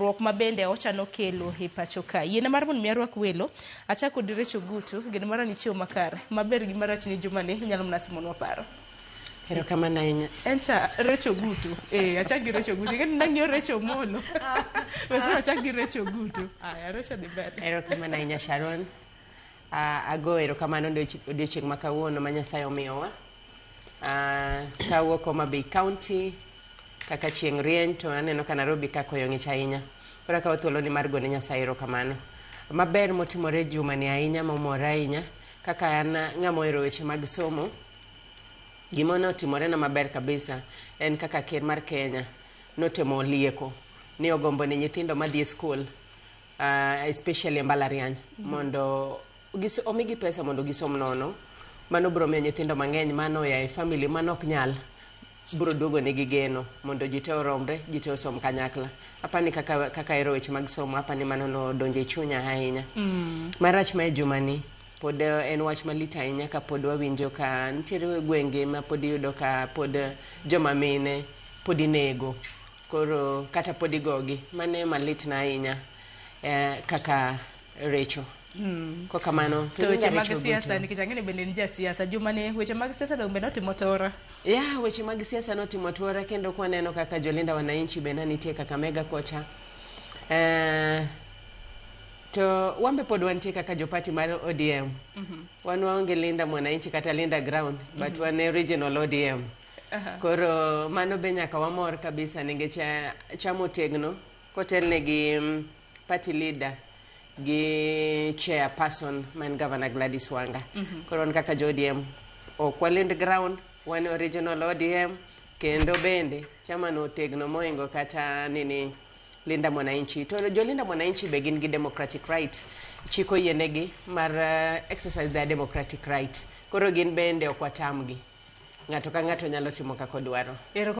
lokruok mabende ochano kelo e pacho ka. Yiene mar mondo miarwak welo, achak kod Recho Gutu, gini mara ni chiwo makare. Maber gi marach ni juma ni inyalo mana simonwa paro. Erokamano ahinya. Encha Recho Gutu. Achak gi Recho Gutu. Ngeni nang'io Recho Molo. Wekoro achak gi Recho Gutu. Aya, Recho dhi mbele. Erokamano ahinya Sharon. Ago erokamano odiochieng' ma kawuono ma Nyasaye omiyowa. Kawuok Homa Bay County, kaka chieng' rieny to aneno ka Nairobi ka koyo ng'ich ahinya. Koro akawo thuoloni mar gone Nyasaye erokamano. Maber motimore juma ni ahinya, momora ahinya, kaka an ng'ama ohero weche mag somo. Gima notimore na maber kabisa en kaka ker mar Kenya notemo lieko ni ogombo ni nyithindo madhi e skul, especially mbalariany, mondo omigi pesa mondo gisom nono. Mano biro miyo nyithindo mang'eny mano ya e family mano ok nyal biro duogo negi geno mondo ji te oromre, ji te osom kanyakla. Apani kaka ero weche mag somo, apani mano no donje chunya ahinya. Marach ma e juma ni pod en wach malit ahinya ka pod wawinjo ka nitiere gwenge ma pod iyudo ka pod joma mine pod inego, koro kata pod igogi. Mane malit na ahinya kaka Recho. Kokamano to weche mag siasa nikech ang'eni bende ni ja siasa. Juma ni weche mag siasa dong bende otimo tora. Weche mag siasa notimo tora, kendo kwaneno kaka jolinda wananchi bende nitie Kakamega kocha. To wambe pod wantie kaka jopati mar ODM. Wan waonge linda mwananchi kata linda ground, but wan original ODM. Koro mano be nyaka wamor kabisa nikech chamo tegno kotelne gi party leader gi chairperson man Governor Gladys Wanga. Koro wan kaka ODM ok walind ground, wan original ODM, kendo bende chama no tegno moingo kata nini linda mwananchi. To jolinda mwananchi be gin gi democratic right, chiko yienegi mar exercise their democratic right. Koro gin bende ok watamgi, ng'ato ka ng'ato nyalo timo kaka odwaro.